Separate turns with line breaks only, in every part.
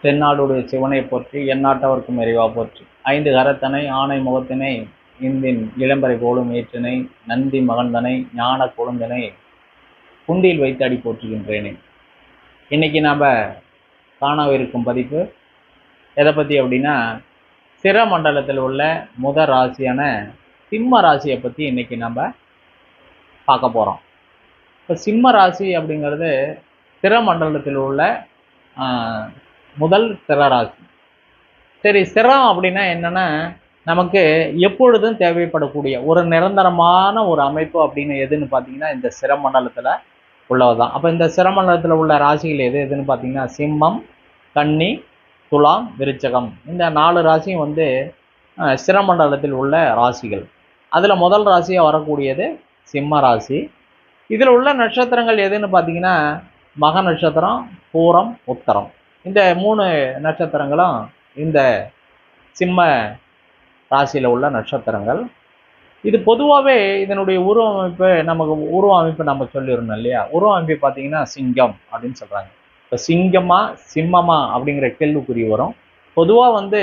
தென்னாடுடைய சிவனை போற்றி எந்நாட்டவர்க்கும் இறைவா போற்றி. ஐந்து கரத்தனை ஆணை முகத்தினை இந்தின் இளம்பரை போலும் ஏற்றினை நந்தி மகந்தனை ஞான கொழுந்தனை குண்டில் வைத்து அடி போற்றுகின்றேனே. இன்னைக்கு நாம் காணவிருக்கும் பதிப்பு எதை பற்றி அப்படின்னா, சிர மண்டலத்தில் உள்ள முதல் ராசியான சிம்ம ராசியை பற்றி இன்னைக்கு நம்ம பார்க்க போகிறோம். இப்போ சிம்ம ராசி அப்படிங்கிறது சிர மண்டலத்தில் உள்ள முதல் சிர ராசி. சரி, சிரம் அப்படின்னா என்னன்னா, நமக்கு எப்பொழுதும் தேவைப்படக்கூடிய ஒரு நிரந்தரமான ஒரு அமைப்பு அப்படின்னு எதுன்னு பார்த்தீங்கன்னா இந்த சிரமண்டலத்தில் உள்ளதுதான். அப்போ இந்த சிரமண்டலத்தில் உள்ள ராசிகள் எதுன்னு பார்த்தீங்கன்னா சிம்மம், கன்னி, துலாம், விருச்சகம். இந்த 4 ராசியும் வந்து சிரமண்டலத்தில் உள்ள ராசிகள். அதில் முதல் ராசியாக வரக்கூடியது சிம்ம ராசி. இதில் உள்ள நட்சத்திரங்கள் எதுன்னு பார்த்தீங்கன்னா மக நட்சத்திரம், பூரம், உத்தரம். இந்த 3 நட்சத்திரங்களும் இந்த சிம்ம ராசியில் உள்ள நட்சத்திரங்கள். இது பொதுவாகவே இதனுடைய உருவ அமைப்பு நம்ம சொல்லிடணும் இல்லையா. உருவ அமைப்பு பார்த்தீங்கன்னா சிங்கம் அப்படின்னு சொல்கிறாங்க. இப்போ சிங்கமா சிம்மமா அப்படிங்கிற கேள்விக்குறி வரும். பொதுவாக வந்து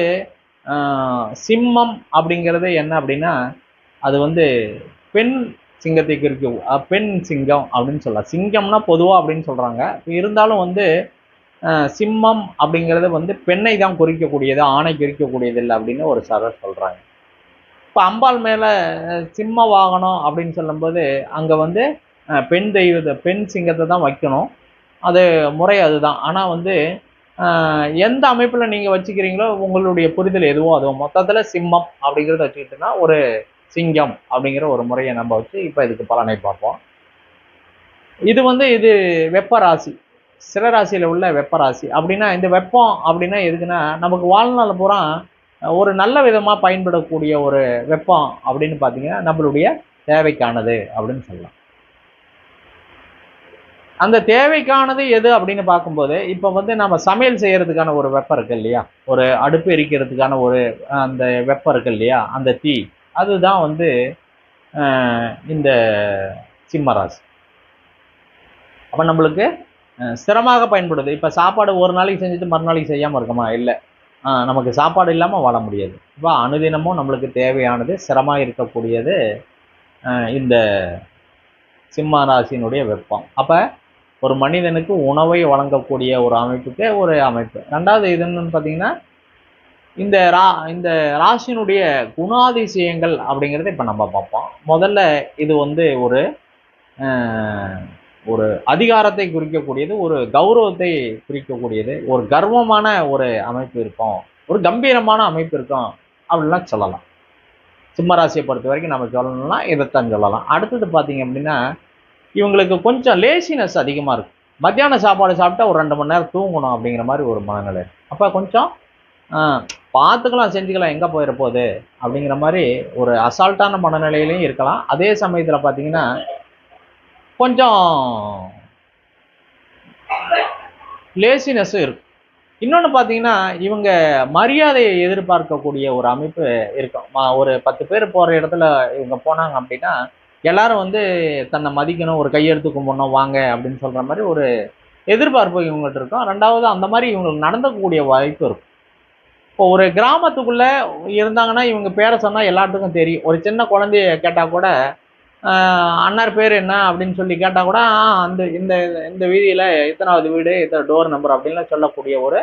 சிம்மம் அப்படிங்கிறது என்ன அப்படின்னா, அது வந்து பெண் சிங்கத்தை குறிக்கும், பெண் சிங்கம் அப்படின்னு சொல்லலாம். சிங்கம்னா பொதுவாக அப்படின்னு சொல்கிறாங்க. இருந்தாலும் வந்து சிம்மம் அப்படிங்கிறது வந்து பெண்ணை தான் குறிக்கக்கூடியது, ஆணை குறிக்கக்கூடியது இல்லை அப்படின்னு ஒரு சாரர் சொல்கிறாங்க. இப்போ அம்பாள் மேலே சிம்ம வாகனம் அப்படின்னு சொல்லும்போது அங்கே வந்து பெண் சிங்கத்தை தான் வைக்கணும். அது முறை அதுதான். ஆனால் வந்து எந்த அமைப்பில் நீங்கள் வச்சுக்கிறீங்களோ உங்களுடைய புரிதல் எதுவோ அதுவோ மொத்தத்தில் சிம்மம் அப்படிங்கிறத வச்சுக்கிட்டோன்னா ஒரு சிங்கம் அப்படிங்கிற ஒரு முறையை நம்ம வச்சு இப்போ இதுக்கு பலனை பார்ப்போம். இது வெப்பராசி, சிரராசியில் உள்ள வெப்பராசி. அப்படின்னா இந்த வெப்பம் அப்படின்னா எதுக்குன்னா, நமக்கு வாழ்நாள் பூரா ஒரு நல்ல விதமாக பயன்படக்கூடிய ஒரு வெப்பம் அப்படின்னு பார்த்தீங்கன்னா நம்மளுடைய தேவைக்கானது அப்படின்னு சொல்லலாம். அந்த தேவைக்கானது எது அப்படின்னு பார்க்கும்போது இப்போ வந்து நம்ம சமையல் செய்யறதுக்கான ஒரு வெப்பம் இருக்கு இல்லையா, ஒரு அடுப்பு எரிக்கிறதுக்கான ஒரு அந்த வெப்பம் இருக்கு இல்லையா, அந்த தீ, அதுதான் வந்து இந்த சிம்மராசி. அப்போ நம்மளுக்கு சிரமமாக பயன்படுது. இப்போ சாப்பாடு ஒரு நாளைக்கு செஞ்சுட்டு மறுநாளைக்கு செய்யாமல் இருக்குமா? இல்லை. நமக்கு சாப்பாடு இல்லாமல் வாழ முடியாது. இப்போ அனுதினமும் நம்மளுக்கு தேவையானது சிரமமாக இருக்கக்கூடியது இந்த சிம்ம ராசியினுடைய வெப்பம். அப்போ ஒரு மனிதனுக்கு உணவை வழங்கக்கூடிய ஒரு அமைப்புக்கு ஒரு அமைப்பு. ரெண்டாவது இது என்னன்னு பார்த்தீங்கன்னா இந்த ராசியினுடைய குணாதிசயங்கள் அப்படிங்கிறத இப்போ நம்ம பார்ப்போம். முதல்ல இது வந்து ஒரு அதிகாரத்தை குறிக்கக்கூடியது, ஒரு கௌரவத்தை குறிக்கக்கூடியது, ஒரு கர்வமான ஒரு அமைப்பு இருக்கும், ஒரு கம்பீரமான அமைப்பு இருக்கும் அப்படின்லாம் சொல்லலாம். சிம்மராசியை பொறுத்த வரைக்கும் நம்ம சொல்லணும்னா இதைத்தான் சொல்லலாம். அடுத்தது பார்த்தீங்க அப்படின்னா இவங்களுக்கு கொஞ்சம் லேசினஸ் அதிகமாக இருக்கும். மத்தியான சாப்பாடு சாப்பிட்டா ஒரு 2 மணி நேரம் தூங்கணும் அப்படிங்கிற மாதிரி ஒரு மனநிலை. அப்போ கொஞ்சம் பார்த்துக்கலாம், செஞ்சுக்கலாம், எங்கே போயிட போகுது அப்படிங்கிற மாதிரி ஒரு அசால்ட்டான மனநிலையிலையும் இருக்கலாம். அதே சமயத்தில் பார்த்தீங்கன்னா கொஞ்சம் லேசினஸும் இருக்கும். இன்னொன்று பார்த்தீங்கன்னா இவங்க மரியாதையை எதிர்பார்க்கக்கூடிய ஒரு அமைப்பு இருக்கும். ஒரு 10 பேர் போகிற இடத்துல இவங்க போனாங்க அப்படின்னா எல்லாரும் வந்து தன்னை மதிக்கணும், ஒரு கையெடுத்து கும்பிடணும், வாங்க அப்படின்னு சொல்கிற மாதிரி ஒரு எதிர்பார்ப்பு இவங்ககிட்ட இருக்கும். ரெண்டாவது அந்த மாதிரி இவங்களுக்கு நடந்தக்கூடிய வாய்ப்பு இருக்கும். இப்போ ஒரு கிராமத்துக்குள்ளே இருந்தாங்கன்னா இவங்க பேரை சொன்னால் எல்லாத்துக்கும் தெரியும். ஒரு சின்ன குழந்தைய கேட்டால் கூட அண்ணார் பேர் என்ன அப்படின்னு சொல்லி கேட்டால் கூட அந்த இந்த இந்த வீதியில் எத்தனாவது வீடு, எத்தனை டோர் நம்பர் அப்படின்லாம் சொல்லக்கூடிய ஒரு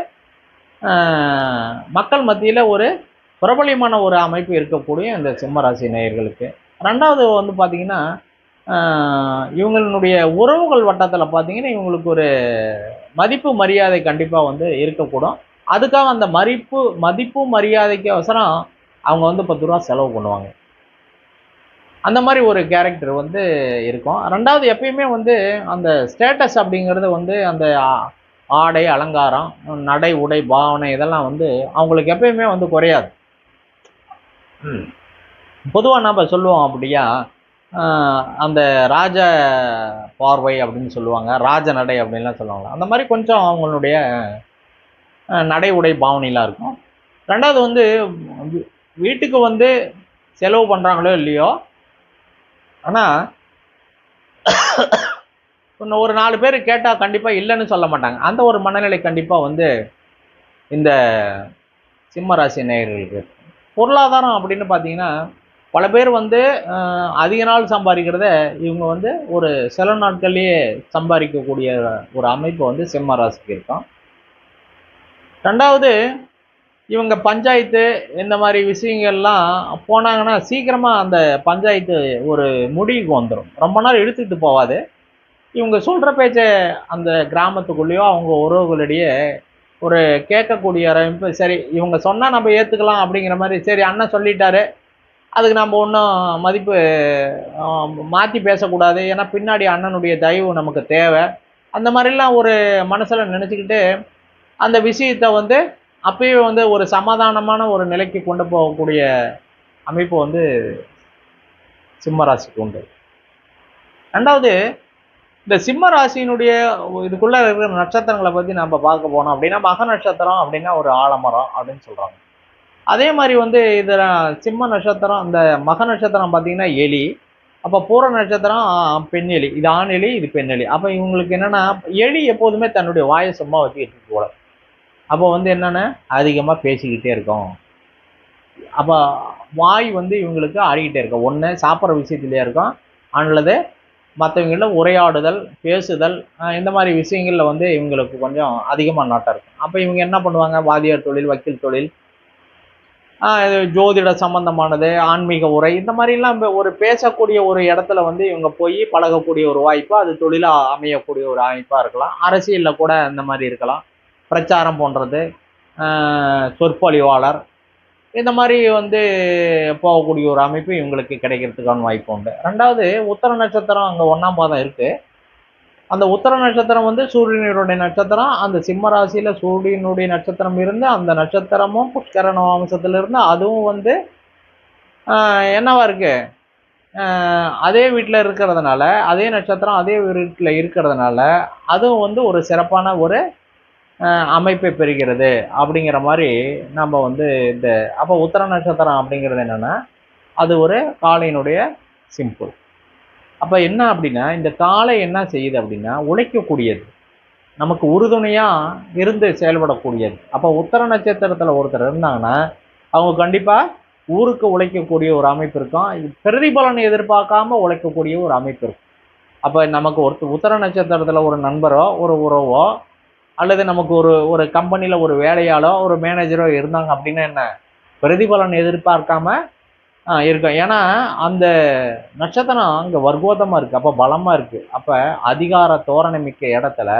மக்கள் மத்தியில் ஒரு பிரபலியமான ஒரு அமைப்பு இருக்கக்கூடிய இந்த சிம்மராசி நேயர்களுக்கு. ரெண்டாவது வந்து பார்த்தீங்கன்னா இவங்களுடைய உறவுகள் வட்டத்தில் பார்த்தீங்கன்னா இவங்களுக்கு ஒரு மதிப்பு மரியாதை கண்டிப்பாக வந்து இருக்கக்கூடும். அதுக்காக அந்த மதிப்பு மரியாதைக்கு அவசரம் அவங்க வந்து 10 ரூபா செலவு பண்ணுவாங்க. அந்த மாதிரி ஒரு கேரக்டர் வந்து இருக்கும். ரெண்டாவது எப்பயுமே வந்து அந்த ஸ்டேட்டஸ் அப்படிங்கிறது வந்து அந்த ஆடை அலங்காரம், நடை உடை பாவனை இதெல்லாம் வந்து அவங்களுக்கு எப்பயுமே வந்து குறையாது. பொதுவாக நம்ம சொல்லுவோம் அப்படியா, அந்த ராஜ பார்வை அப்படின்னு சொல்லுவாங்க, ராஜ நடை அப்படின்லாம் சொல்லுவாங்க. அந்த மாதிரி கொஞ்சம் அவங்களுடைய நடை உடை பாவனைலாம் இருக்கும். ரெண்டாவது வந்து வீட்டுக்கு வந்து செலவு பண்ணுறாங்களோ இல்லையோ, ஆனால் ஒரு 4 பேர் கேட்டால் கண்டிப்பாக இல்லைன்னு சொல்ல மாட்டாங்க. அந்த ஒரு மனநிலை கண்டிப்பாக வந்து இந்த சிம்ம ராசி நேயர்களுக்கு. பொருளாதாரம் அப்படின்னு பார்த்தீங்கன்னா பல பேர் வந்து அதிக நாள் சம்பாதிக்கிறத இவங்க வந்து ஒரு சில நாட்கள்லேயே சம்பாதிக்கக்கூடிய ஒரு அமைப்பு வந்து சிம்ம ராசிக்கு இருக்கும். ரெண்டாவது, இவங்க பஞ்சாயத்து இந்த மாதிரி விஷயங்கள்லாம் போனாங்கன்னா சீக்கிரமாக அந்த பஞ்சாயத்து ஒரு முடிவுக்கு வந்துடும். ரொம்ப நாள் இழுத்துட்டு போகாது. இவங்க சொல்கிற பேச்சை அந்த கிராமத்துக்குள்ளேயோ அவங்க உறவுகளிடையே ஒரு கேட்கக்கூடிய அமைப்பு. சரி, இவங்க சொன்னால் நம்ம ஏற்றுக்கலாம் அப்படிங்கிற மாதிரி. சரி, அண்ணன் சொல்லிட்டாரு, அதுக்கு நம்ம ஒன்றும் மதிப்பு மாற்றி பேசக்கூடாது, ஏன்னா பின்னாடி அண்ணனுடைய தயவு நமக்கு தேவை, அந்த மாதிரிலாம் ஒரு மனசில் நினச்சிக்கிட்டு அந்த விஷயத்தை வந்து அப்பயே வந்து ஒரு சமாதானமான ஒரு நிலைக்கு கொண்டு போகக்கூடிய அமைப்பு வந்து சிம்ம ராசிக்கு உண்டு. ரெண்டாவது, இந்த சிம்ம ராசியினுடைய இதுக்குள்ள இருக்கிற நட்சத்திரங்களை பற்றி நம்ம பார்க்க போனோம் அப்படின்னா, மக நட்சத்திரம் அப்படின்னா ஒரு ஆலமரம் அப்படின்னு சொல்கிறாங்க. அதே மாதிரி வந்து இதில் சிம்ம நட்சத்திரம், இந்த மக நட்சத்திரம் பார்த்தீங்கன்னா எலி. அப்போ பூர நட்சத்திரம் பெண் எலி. இது ஆண் எலி, இது பெண் எலி. அப்போ இவங்களுக்கு என்னென்னா, எலி எப்போதுமே தன்னுடைய வாயை சும்மா வச்சுக்கிட்டு போல. அப்போ வந்து என்னென்னா அதிகமாக பேசிக்கிட்டே இருக்கும். அப்போ வாய் வந்து இவங்களுக்கு ஆடிக்கிட்டே இருக்கும். ஒன்று சாப்பிட்ற விஷயத்துலேயே இருக்கும், அல்லது மற்றவங்கள உரையாடுதல், பேசுதல், இந்த மாதிரி விஷயங்களில் வந்து இவங்களுக்கு கொஞ்சம் அதிகமாக நாட்டம் இருக்கும். அப்போ இவங்க என்ன பண்ணுவாங்க, வாதியார் தொழில், வக்கீல் தொழில், ஜோதிட சம்பந்தமானது, ஆன்மீக உரை, இந்த மாதிரிலாம் ஒரு பேசக்கூடிய ஒரு இடத்துல வந்து இவங்க போய் பழகக்கூடிய ஒரு வாய்ப்பு, அது தொழிலாக அமையக்கூடிய ஒரு அமைப்பாக இருக்கலாம். அரசியலில் கூட இந்த மாதிரி இருக்கலாம். பிரச்சாரம் போன்றது, சொற்பொழிவாளர், இந்த மாதிரி வந்து போகக்கூடிய ஒரு அமைப்பு இவங்களுக்கு கிடைக்கிறதுக்கான வாய்ப்பு உண்டு. ரெண்டாவது, உத்தர நட்சத்திரம் அங்கே 1ஆம் பாதம் இருக்குது. அந்த உத்தர நட்சத்திரம் வந்து சூரியனுடைய நட்சத்திரம். அந்த சிம்ம ராசியில் சூரியனுடைய நட்சத்திரம் இருந்து அந்த நட்சத்திரமும் புஷ்கர வம்சத்திலிருந்து அதுவும் வந்து என்னவா இருக்கு, அதே வீட்டில் இருக்கிறதுனால, அதே நட்சத்திரம் அதே வீட்டில் இருக்கிறதுனால அதுவும் வந்து ஒரு சிறப்பான ஒரு அமைப்பை பெறுகிறது அப்படிங்கிற மாதிரி நம்ம வந்து இந்த அப்போ உத்தர நட்சத்திரம் அப்படிங்கிறது என்னென்னா அது ஒரு காளையினுடைய சிம்பிள். அப்போ என்ன அப்படின்னா, இந்த காளை என்ன செய்யுது அப்படின்னா உழைக்கக்கூடியது, நமக்கு உறுதுணையாக இருந்து செயல்படக்கூடியது. அப்போ உத்தர நட்சத்திரத்தில் ஒருத்தர் இருந்தாங்கன்னா அவங்க கண்டிப்பாக ஊருக்கு உழைக்கக்கூடிய ஒரு அமைப்பு இருக்கும். பிரதிபலனை எதிர்பார்க்காம உழைக்கக்கூடிய ஒரு அமைப்பு இருக்கும். அப்போ நமக்கு உத்தர நட்சத்திரத்தில் ஒரு நண்பரோ ஒரு உறவோ அல்லது நமக்கு ஒரு கம்பெனியில் ஒரு வேலையாளோ ஒரு மேனேஜரோ இருந்தாங்க அப்படின்னா என்ன, பிரதிபலன் எதிர்பார்க்காம இருக்கும். ஏன்னா அந்த நட்சத்திரம் அங்கே வர்க்கோதமாக இருக்குது, அப்போ பலமாக இருக்குது. அப்போ அதிகார தோரணை மிக்க இடத்துல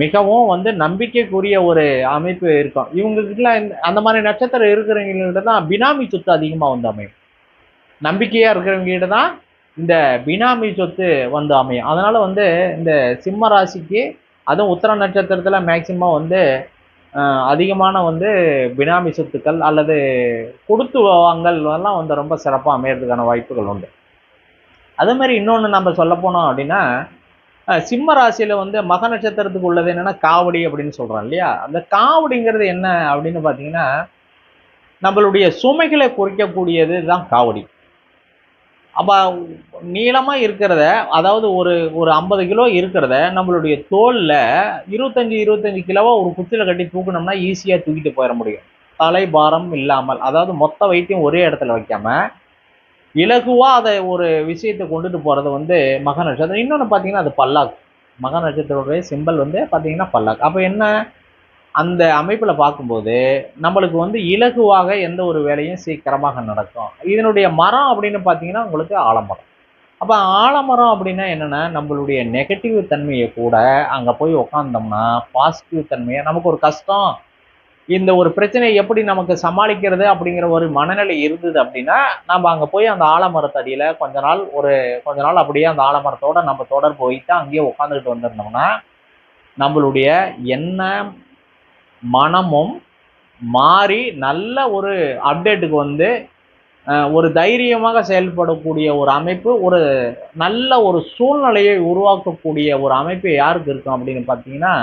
மிகவும் வந்து நம்பிக்கைக்குரிய ஒரு அமைப்பு இருக்கும். இவங்ககிட்ட அந்த மாதிரி நட்சத்திரம் இருக்கிறவங்ககிட்ட தான் பினாமி சொத்து அதிகமாக வந்து அமையும். நம்பிக்கையாக இருக்கிறவங்ககிட்ட தான் இந்த பினாமி சொத்து வந்து அமையும். அதனால் வந்து இந்த சிம்ம ராசிக்கு அதுவும் உத்தர நட்சத்திரத்தில் மேக்சிமம் வந்து அதிகமான வந்து பினாமி சொத்துக்கள் அல்லது கொடுத்து வாங்கல் எல்லாம் வந்து ரொம்ப சிறப்பாக அமையறதுக்கான வாய்ப்புகள் உண்டு. அதே மாதிரி இன்னொன்று நம்ம சொல்ல போனோம் அப்படின்னா, சிம்ம ராசியில் வந்து மக நட்சத்திரத்துக்கு உள்ளது என்னென்னா காவடி அப்படின்னு சொல்கிறோம் இல்லையா. அந்த காவடிங்கிறது என்ன அப்படின்னு பார்த்தீங்கன்னா, நம்மளுடைய சுமைகளை குறைக்கக்கூடியது தான் காவடி. அப்போ நீளமாக இருக்கிறத, அதாவது ஒரு 50 கிலோ இருக்கிறத நம்மளுடைய தோலில் 25 கிலோவா ஒரு குச்சியில் கட்டி தூக்கணும்னா ஈஸியாக தூக்கிட்டு போயிட முடியும், தலை பாரம் இல்லாமல். அதாவது மொத்த வைத்தியம் ஒரே இடத்துல வைக்காம இலகுவாக அதை ஒரு விஷயத்தை கொண்டுட்டு போகிறது வந்து மக நட்சத்திரம். இன்னொன்று பார்த்தீங்கன்னா அது பல்லாக்கு. மக நட்சத்திரோடைய சிம்பல் வந்து பார்த்தீங்கன்னா பல்லாக்கு. அப்போ என்ன, அந்த அமைப்பில் பார்க்கும்போது நம்மளுக்கு வந்து இலகுவாக எந்த ஒரு வேலையும் சீக்கிரமாக நடக்கும். இதனுடைய மரம் அப்படின்னு பார்த்தீங்கன்னா உங்களுக்கு ஆலமரம். அப்போ ஆலமரம் அப்படின்னா என்னென்னா, நம்மளுடைய நெகட்டிவ் தன்மையை கூட அங்கே போய் உக்காந்தோம்னா பாசிட்டிவ் தன்மையை, நமக்கு ஒரு கஷ்டம், இந்த ஒரு பிரச்சனையை எப்படி நமக்கு சமாளிக்கிறது அப்படிங்கிற ஒரு மனநிலை இருந்தது அப்படின்னா நம்ம அங்கே போய் அந்த ஆலமரத்தடியில் கொஞ்ச நாள் அப்படியே அந்த ஆலமரத்தோட நம்ம தொடர்பு வைத்து அங்கேயே உட்காந்துக்கிட்டு வந்திருந்தோம்னா நம்மளுடைய எண்ணம் மனமும் மாறி நல்ல ஒரு அப்டேட்டுக்கு வந்து ஒரு தைரியமாக செயல்படக்கூடிய ஒரு அமைப்பு, ஒரு நல்ல ஒரு சூழ்நிலையை உருவாக்கக்கூடிய ஒரு அமைப்பு யாருக்கு இருக்கும் அப்படின்னு பார்த்தீங்கன்னா,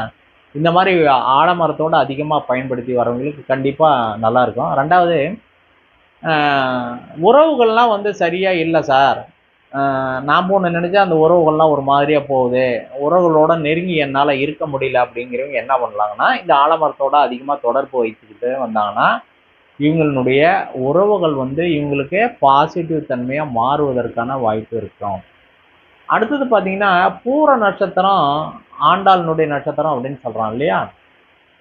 இந்த மாதிரி ஆலமரத்தோடு அதிகமாக பயன்படுத்தி வரவங்களுக்கு கண்டிப்பாக நல்லாயிருக்கும். ரெண்டாவது, உறவுகள்லாம் வந்து சரியாக இல்லை சார், நாம் ஒன்று நினச்சா அந்த உறவுகள்லாம் ஒரு மாதிரியாக போகுது, உறவுகளோட நெருங்கி என்னால் இருக்க முடியல அப்படிங்கிறவங்க என்ன பண்ணலாங்கன்னா, இந்த ஆலமரத்தோட அதிகமாக தொடர்பு வைத்துக்கிட்டு வந்தாங்கன்னா, இவங்களுடைய உறவுகள் வந்து இவங்களுக்கு பாசிட்டிவ் தன்மையாக மாறுவதற்கான வாய்ப்பு இருக்கும். அடுத்தது பார்த்தீங்கன்னா, பூர நட்சத்திரம் ஆண்டாளினுடைய நட்சத்திரம் அப்படின்னு சொல்கிறான் இல்லையா?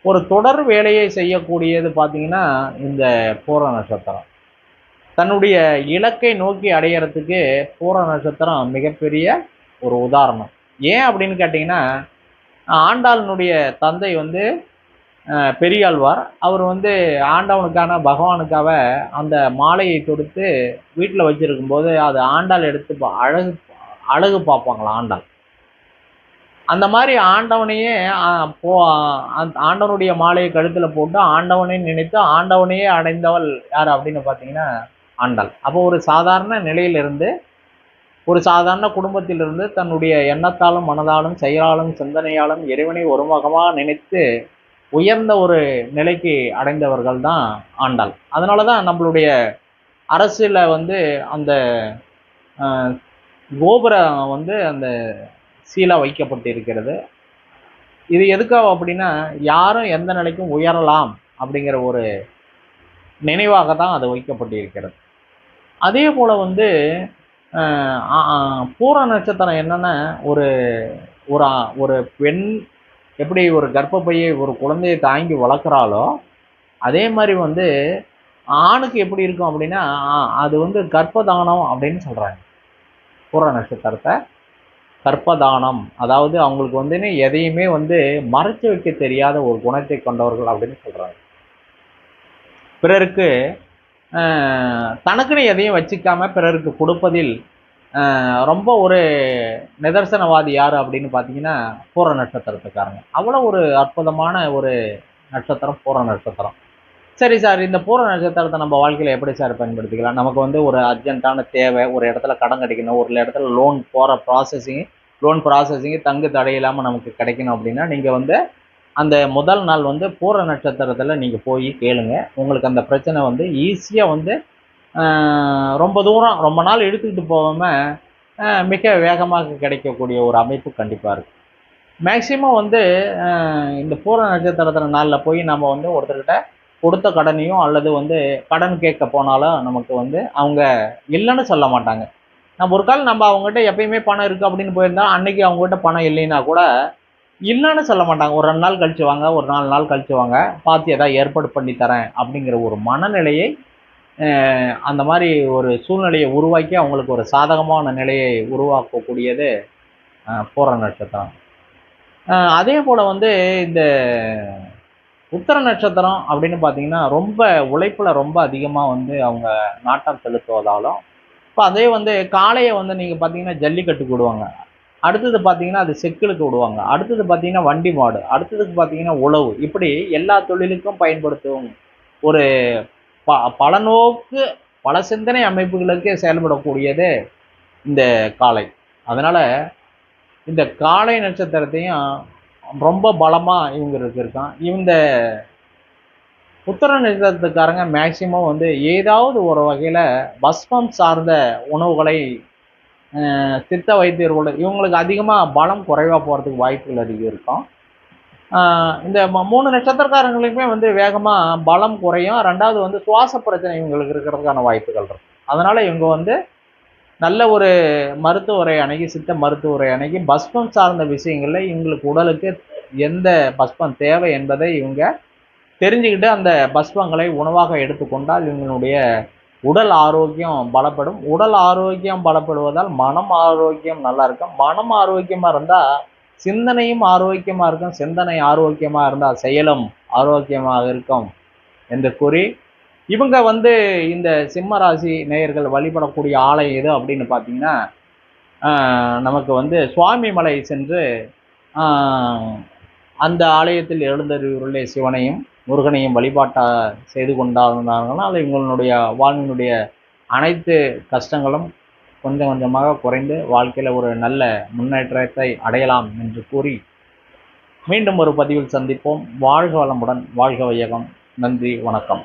ஒரு தொடர் வேலையை செய்யக்கூடியது பார்த்தீங்கன்னா, இந்த பூர நட்சத்திரம். தன்னுடைய இலக்கை நோக்கி அடையறதுக்கு பூர நட்சத்திரம் மிகப்பெரிய ஒரு உதாரணம். ஏன் அப்படின்னு கேட்டிங்கன்னா, ஆண்டாளினுடைய தந்தை வந்து பெரியாழ்வார். அவர் வந்து ஆண்டவனுக்கான பகவானுக்காக அந்த மாலையை தொடுத்து வீட்டில் வச்சிருக்கும்போது, அது ஆண்டாள் எடுத்து அழகு அழகு பார்ப்பாங்களாம் ஆண்டாள். அந்த மாதிரி ஆண்டவனையே ஆண்டவனுடைய மாலையை கழுத்தில் போட்டு ஆண்டவனை நினைத்து ஆண்டவனையே அடைந்தவள் யார் அப்படின்னு பார்த்தீங்கன்னா ஆண்டாள். அப்போ ஒரு சாதாரண நிலையிலிருந்து, ஒரு சாதாரண குடும்பத்திலிருந்து தன்னுடைய எண்ணத்தாலும் மனதாலும் செயலாலும் சிந்தனையாலும் இறைவனை ஒருமுகமாக நினைத்து உயர்ந்த ஒரு நிலைக்கு அடைந்தவர்கள் தான் ஆண்டாள். அதனால தான் நம்மளுடைய அரசில் வந்து அந்த கோபுரம் வந்து அந்த சீலா வைக்கப்பட்டிருக்கிறது. இது எதுக்காக அப்படின்னா, யாரும் எந்த நிலைக்கும் உயரலாம் அப்படிங்கிற ஒரு நினைவாக தான் அது வைக்கப்பட்டிருக்கிறது. அதே போல் வந்து பூர நட்சத்திரம் என்னென்னா, ஒரு ஒரு ஒரு பெண் எப்படி ஒரு கர்ப்பப்பையை ஒரு குழந்தையை தாங்கி வளர்க்குறாளோ, அதே மாதிரி வந்து ஆணுக்கு எப்படி இருக்கும் அப்படின்னா, அது வந்து கர்ப்பதானம் அப்படின்னு சொல்கிறாங்க. பூர நட்சத்திரத்தை கர்ப்பதானம், அதாவது அவங்களுக்கு வந்து எதையுமே வந்து மறைச்சு வைக்க தெரியாத ஒரு குணத்தை கொண்டவர்கள் அப்படின்னு சொல்கிறாங்க. பிறருக்கு தனக்குன்னு எதையும் வச்சுக்காம பிறருக்கு கொடுப்பதில் ரொம்ப ஒரு நிதர்சனவாதி யார் அப்படின்னு பார்த்தீங்கன்னா பூர நட்சத்திரத்துக்காரங்க. அவ்வளோ ஒரு அற்புதமான ஒரு நட்சத்திரம் பூர நட்சத்திரம். சரி சார், இந்த பூர நட்சத்திரத்தை நம்ம வாழ்க்கையில் எப்படி சார் பயன்படுத்திக்கலாம்? நமக்கு வந்து ஒரு அர்ஜென்ட்டான தேவை, ஒரு இடத்துல கடன் கிடைக்கணும், ஒரு இடத்துல லோன் ப்ராசஸிங்கு தங்கு தடையில்லாமல் நமக்கு கிடைக்கணும் அப்படின்னா, நீங்கள் வந்து அந்த முதல் நாள் வந்து பூர நட்சத்திரத்தில் நீங்கள் போய் கேளுங்க. உங்களுக்கு அந்த பிரச்சனை வந்து ஈஸியாக வந்து ரொம்ப தூரம் ரொம்ப நாள் எடுத்துக்கிட்டு போகாமல் மிக வேகமாக கிடைக்கக்கூடிய ஒரு அமைப்பு கண்டிப்பாக இருக்குது. மேக்சிமம் வந்து இந்த பூர நட்சத்திரத்தில் நாளில் போய் நம்ம வந்து ஒருத்தர்கிட்ட கொடுத்த கடனையும் அல்லது வந்து கடன் கேட்க போனாலும் நமக்கு வந்து அவங்க இல்லைன்னு சொல்ல மாட்டாங்க. நம்ம ஒரு கால் நம்ம அவங்ககிட்ட எப்பயுமே பணம் இருக்குது அப்படின்னு போயிருந்தா, அன்னைக்கு அவங்ககிட்ட பணம் இல்லைன்னா கூட இல்லைன்னு சொல்ல மாட்டாங்க. ஒரு 2 நாள் கழிச்சு வாங்க, ஒரு 4 நாள் கழிச்சு வாங்க, பார்த்து ஏதாவது ஏற்பாடு பண்ணி தரேன் அப்படிங்கிற ஒரு மனநிலையை அந்த மாதிரி ஒரு சூழ்நிலையை உருவாக்கி அவங்களுக்கு ஒரு சாதகமான நிலையை உருவாக்கக்கூடியது பூர நட்சத்திரம். அதே போல் வந்து இந்த உத்தர நட்சத்திரம் அப்படின்னு பார்த்தீங்கன்னா ரொம்ப உழைப்பில் ரொம்ப அதிகமாக வந்து அவங்க நாட்டம் செலுத்துவதாலும், இப்போ அதே வந்து காளையை வந்து நீங்கள் பார்த்தீங்கன்னா ஜல்லிக்கட்டுக்கு விடுவாங்க. அடுத்தது பார்த்தீங்கன்னா அது செக்கிலுக்கு விடுவாங்க. அடுத்தது பார்த்தீங்கன்னா வண்டி மாடு. அடுத்ததுக்கு பார்த்தீங்கன்னா உழவு. இப்படி எல்லா தொழிலுக்கும் பயன்படுத்தும் ஒரு பலநோக்கு பல சிந்தனை அமைப்புகளுக்கு செயல்படக்கூடியது இந்த காளை. அதனால் இந்த காளை நட்சத்திரத்தையும் ரொம்ப பலமாக இவங்களுக்கு இருக்கான். இந்த உத்தர நட்சத்திரத்துக்காரங்க மேக்சிமம் வந்து ஏதாவது ஒரு வகையில் பஸ்மம் சார்ந்த உணவுகளை சித்த வைத்தியர்களோட இவங்களுக்கு அதிகமாக பலம் குறைவாக போகிறதுக்கு வாய்ப்புகள் அதிகம் இருக்கும். இந்த 3 நட்சத்திரக்காரங்களுக்குமே வந்து வேகமாக பலம் குறையும். 2வது வந்து சுவாச பிரச்சனை இவங்களுக்கு இருக்கிறதுக்கான வாய்ப்புகள் இருக்கும். அதனால் இவங்க வந்து நல்ல ஒரு மருத்துவரை அணுகி, சித்த மருத்துவரை அணுகி பஸ்மம் சார்ந்த விஷயங்களில் இவங்களுக்கு உடலுக்கு எந்த பஸ்மம் தேவை என்பதை இவங்க தெரிஞ்சுக்கிட்டு அந்த பஸ்மங்களை உணவாக எடுத்துக்கொண்டால் இவங்களுடைய உடல் ஆரோக்கியம் பலப்படும். உடல் ஆரோக்கியம் பலப்படுவதால் மனம் ஆரோக்கியம் நல்லா இருக்கும். மனம் ஆரோக்கியமாக இருந்தால் சிந்தனையும் ஆரோக்கியமாக இருக்கும். சிந்தனை ஆரோக்கியமாக இருந்தால் செயலும் ஆரோக்கியமாக இருக்கும் என்று கூறி, இவங்க வந்து இந்த சிம்ம ராசி நேயர்கள் வழிபடக்கூடிய ஆலயம் எது அப்படின்னு பார்த்தீங்கன்னா, நமக்கு வந்து சுவாமி மலை சென்று அந்த ஆலயத்தில் எழுந்தருளிய சிவனையும் முருகனையும் வழிபாட்டா செய்து கொண்டார்கள். இவங்களுடைய வாழ்வினுடைய அனைத்து கஷ்டங்களும் கொஞ்சம் கொஞ்சமாக குறைந்து வாழ்க்கையில் ஒரு நல்ல முன்னேற்றத்தை அடையலாம் என்று கூறி மீண்டும் ஒரு பதிவில் சந்திப்போம். வாழ்க வளமுடன், வாழ்க வையகம். நன்றி, வணக்கம்.